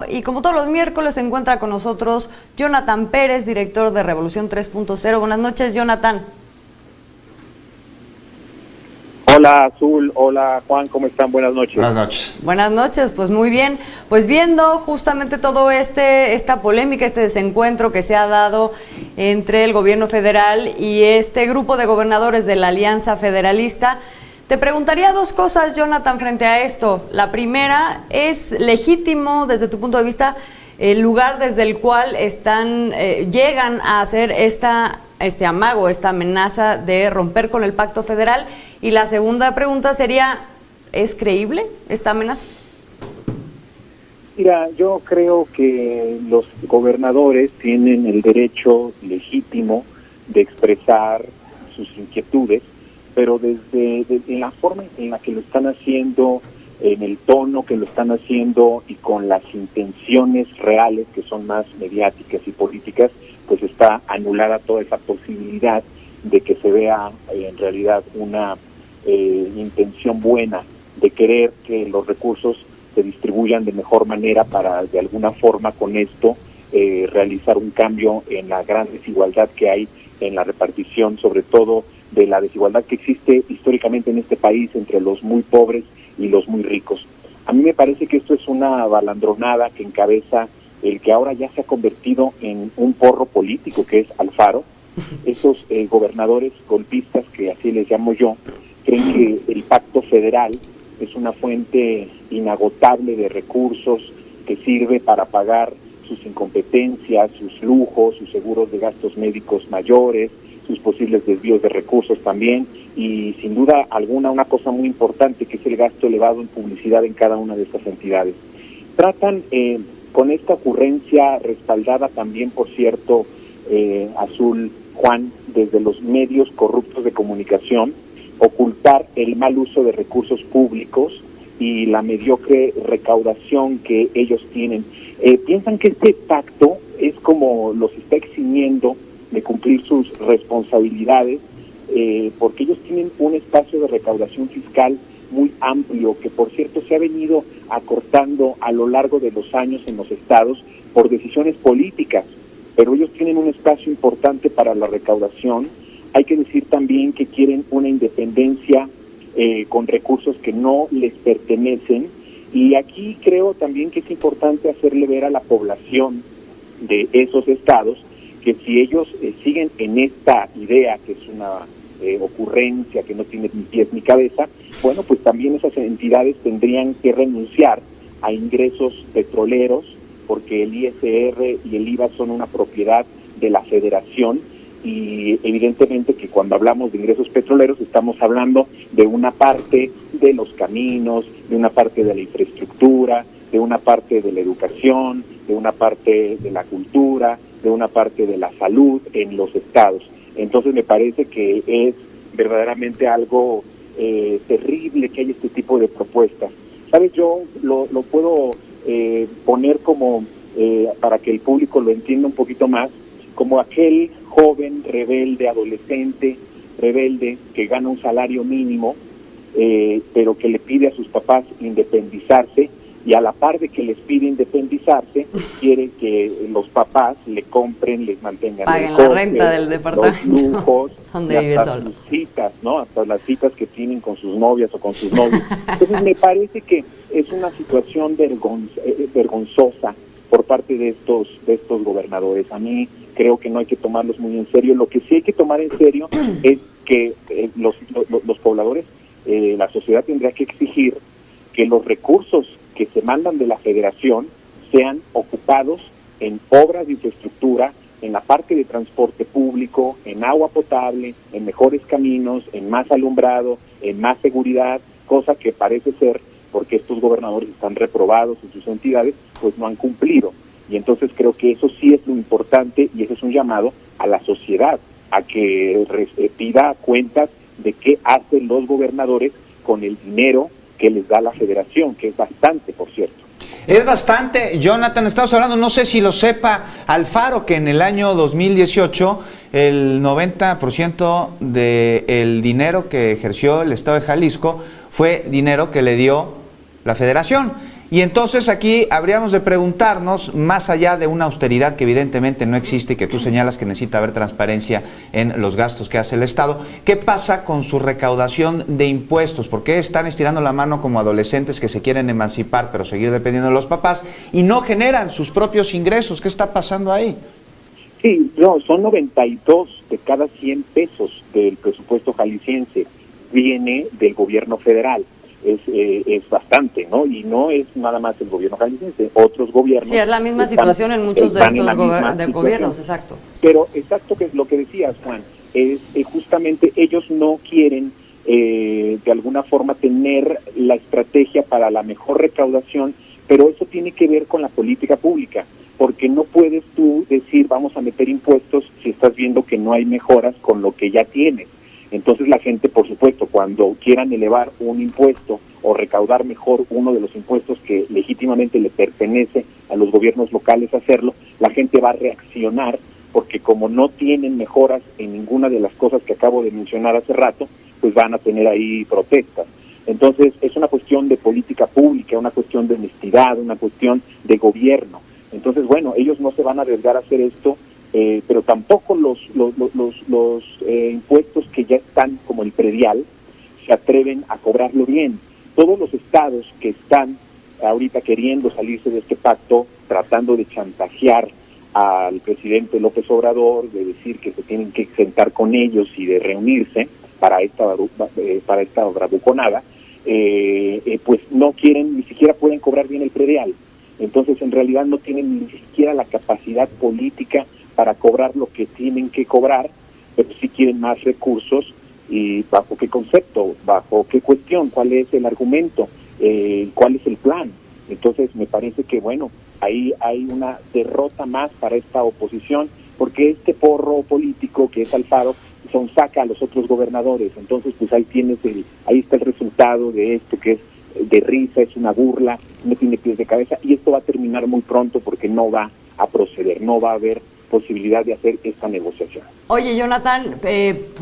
y como todos los miércoles se encuentra con nosotros Jonathan Pérez, director de Revolución 3.0. Buenas noches, Jonathan. Hola Azul, hola Juan, ¿cómo están? Buenas noches. Buenas noches. Buenas noches, pues muy bien. Pues viendo justamente todo esta polémica, este desencuentro que se ha dado entre el gobierno federal y este grupo de gobernadores de la Alianza Federalista, te preguntaría dos cosas, Jonathan, frente a esto. La primera, ¿es legítimo desde tu punto de vista el lugar desde el cual llegan a hacer este amago, esta amenaza de romper con el pacto federal? Y la segunda pregunta sería, ¿es creíble esta amenaza? Mira, yo creo que los gobernadores tienen el derecho legítimo de expresar sus inquietudes, pero desde la forma en la que lo están haciendo, en el tono que lo están haciendo y con las intenciones reales que son más mediáticas y políticas, pues está anulada toda esa posibilidad de que se vea en realidad una intención buena de querer que los recursos se distribuyan de mejor manera para de alguna forma con esto realizar un cambio en la gran desigualdad que hay en la repartición, sobre todo de la desigualdad que existe históricamente en este país entre los muy pobres y los muy ricos. A mí me parece que esto es una balandronada que encabeza el que ahora ya se ha convertido en un porro político, que es Alfaro. Esos gobernadores golpistas, que así les llamo yo, creen que el pacto federal es una fuente inagotable de recursos que sirve para pagar sus incompetencias, sus lujos, sus seguros de gastos médicos mayores, sus posibles desvíos de recursos también, y sin duda alguna una cosa muy importante, que es el gasto elevado en publicidad en cada una de estas entidades. Tratan con esta ocurrencia, respaldada también, por cierto, Azul, Juan, desde los medios corruptos de comunicación, ocultar el mal uso de recursos públicos y la mediocre recaudación que ellos tienen. Piensan que este pacto es como los está eximiendo de cumplir sus responsabilidades, porque ellos tienen un espacio de recaudación fiscal muy amplio, que por cierto se ha venido acortando a lo largo de los años en los estados por decisiones políticas, pero ellos tienen un espacio importante para la recaudación. Hay que decir también que quieren una independencia con recursos que no les pertenecen, y aquí creo también que es importante hacerle ver a la población de esos estados que si ellos siguen en esta idea, que es una ocurrencia que no tiene ni pies ni cabeza, bueno, pues también esas entidades tendrían que renunciar a ingresos petroleros, porque el ISR y el IVA son una propiedad de la federación, y evidentemente que cuando hablamos de ingresos petroleros estamos hablando de una parte de los caminos, de una parte de la infraestructura, de una parte de la educación, de una parte de la cultura, de una parte de la salud en los estados. Entonces me parece que es verdaderamente algo terrible que haya este tipo de propuestas. ¿Sabes? Yo lo puedo poner como, para que el público lo entienda un poquito más, como aquel joven rebelde, adolescente rebelde, que gana un salario mínimo, pero que le pide a sus papás independizarse, y a la par de que les pide independizarse, quiere que los papás le compren, les mantengan paguen el la coche, renta del departamento, los lujos, donde vive hasta solo. sus citas, ¿no? Hasta las citas que tienen con sus novias o con sus novios. Entonces me parece que es una situación vergonzosa por parte de estos gobernadores. A mí creo que no hay que tomarlos muy en serio. Lo que sí hay que tomar en serio es que los pobladores, la sociedad tendrá que exigir que los recursos que se mandan de la federación sean ocupados en obras de infraestructura, en la parte de transporte público, en agua potable, en mejores caminos, en más alumbrado, en más seguridad, cosa que parece ser, porque estos gobernadores están reprobados en sus entidades, pues no han cumplido. Y entonces creo que eso sí es lo importante, y ese es un llamado a la sociedad, a que pida cuentas de qué hacen los gobernadores con el dinero que les da la federación, que es bastante, por cierto. Es bastante, Jonathan. Estamos hablando, no sé si lo sepa Alfaro, que en el año 2018 el 90% del dinero que ejerció el Estado de Jalisco fue dinero que le dio la federación. Y entonces aquí habríamos de preguntarnos, más allá de una austeridad que evidentemente no existe y que tú señalas que necesita haber transparencia en los gastos que hace el Estado, ¿qué pasa con su recaudación de impuestos? ¿Por qué están estirando la mano como adolescentes que se quieren emancipar pero seguir dependiendo de los papás y no generan sus propios ingresos? ¿Qué está pasando ahí? Sí, no, son 92 de cada 100 pesos del presupuesto jalisciense viene del gobierno federal. Es bastante, ¿no? Y no es nada más el gobierno jalisciense, otros gobiernos... Sí, es la misma situación en muchos de estos gobiernos, exacto. Pero exacto, que es lo que decías, Juan, es justamente ellos no quieren de alguna forma tener la estrategia para la mejor recaudación, pero eso tiene que ver con la política pública, porque no puedes tú decir vamos a meter impuestos si estás viendo que no hay mejoras con lo que ya tienes. Entonces la gente, por supuesto, cuando quieran elevar un impuesto o recaudar mejor uno de los impuestos que legítimamente le pertenece a los gobiernos locales hacerlo, la gente va a reaccionar porque como no tienen mejoras en ninguna de las cosas que acabo de mencionar hace rato, pues van a tener ahí protestas. Entonces es una cuestión de política pública, una cuestión de honestidad, una cuestión de gobierno. Entonces, bueno, ellos no se van a arriesgar a hacer esto, pero tampoco los impuestos que ya están, como el predial, se atreven a cobrarlo bien. Todos los estados que están ahorita queriendo salirse de este pacto, tratando de chantajear al presidente López Obrador, de decir que se tienen que sentar con ellos y de reunirse para esta bravuconada, pues no quieren, ni siquiera pueden cobrar bien el predial. Entonces, en realidad no tienen ni siquiera la capacidad política para cobrar lo que tienen que cobrar, pero sí quieren más recursos. ¿Y bajo qué concepto? ¿Bajo qué cuestión? ¿Cuál es el argumento? ¿Cuál es el plan? Entonces, me parece que, bueno, ahí hay una derrota más para esta oposición, porque este porro político que es Alfaro saca a los otros gobernadores. Entonces, pues ahí está el resultado de esto, que es de risa, es una burla, no tiene pies de cabeza, y esto va a terminar muy pronto porque no va a proceder, no va a haber posibilidad de hacer esta negociación. Oye, Jonathan,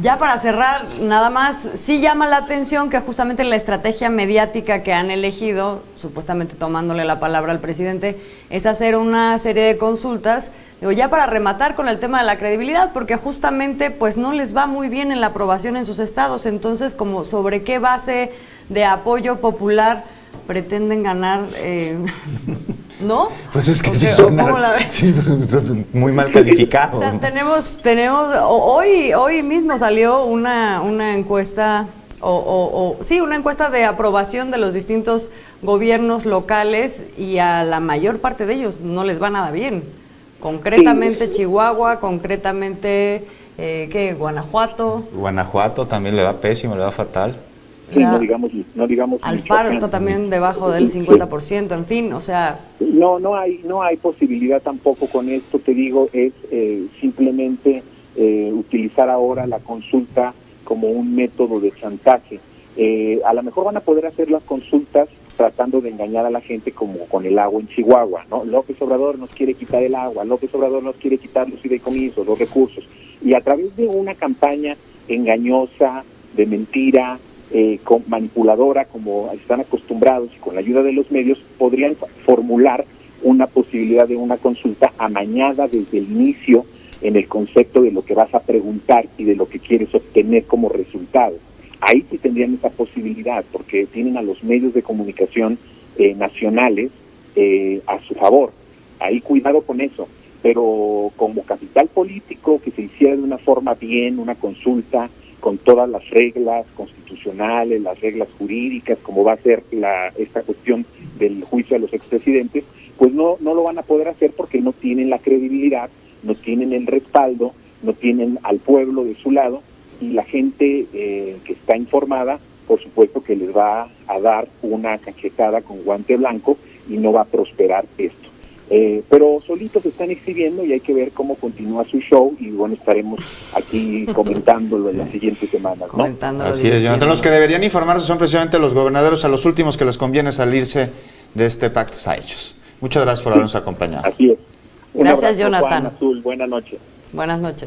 ya para cerrar, nada más, sí llama la atención que justamente la estrategia mediática que han elegido, supuestamente tomándole la palabra al presidente, es hacer una serie de consultas, digo, ya para rematar con el tema de la credibilidad, porque justamente pues no les va muy bien en la aprobación en sus estados, entonces como sobre qué base de apoyo popular pretenden ganar, ¿no? Pues es que sí suena, ¿cómo la ves? Sí, muy mal calificado. O sea, tenemos hoy mismo salió una encuesta, sí, una encuesta de aprobación de los distintos gobiernos locales y a la mayor parte de ellos no les va nada bien. Concretamente Chihuahua, concretamente, Guanajuato. Guanajuato también le va pésimo, le va fatal. Sí, no digamos Alfaro está también debajo del 50%, en fin, o sea... No hay posibilidad tampoco con esto, te digo, es simplemente utilizar ahora la consulta como un método de chantaje. A lo mejor van a poder hacer las consultas tratando de engañar a la gente como con el agua en Chihuahua, ¿no? López Obrador nos quiere quitar el agua, López Obrador nos quiere quitar los fideicomisos, los recursos, y a través de una campaña engañosa, de mentira, manipuladora, como están acostumbrados, y con la ayuda de los medios, podrían formular una posibilidad de una consulta amañada desde el inicio en el concepto de lo que vas a preguntar y de lo que quieres obtener como resultado. Ahí sí tendrían esa posibilidad, porque tienen a los medios de comunicación nacionales a su favor. Ahí cuidado con eso. Pero como capital político, que se hiciera de una forma bien, una consulta, con todas las reglas constitucionales, las reglas jurídicas, como va a ser esta cuestión del juicio a los expresidentes, pues no lo van a poder hacer porque no tienen la credibilidad, no tienen el respaldo, no tienen al pueblo de su lado, y la gente que está informada, por supuesto que les va a dar una cachetada con guante blanco y no va a prosperar esto. Pero solitos se están exhibiendo y hay que ver cómo continúa su show, y bueno, estaremos aquí comentándolo en las siguientes semanas, ¿no? Así es, Jonathan. Los que deberían informarse son precisamente los gobernadores, a los últimos que les conviene salirse de este pacto a ellos. Muchas gracias por habernos acompañado. Así es. Gracias, Jonathan. Juan Azul, buenas noches. Buenas noches.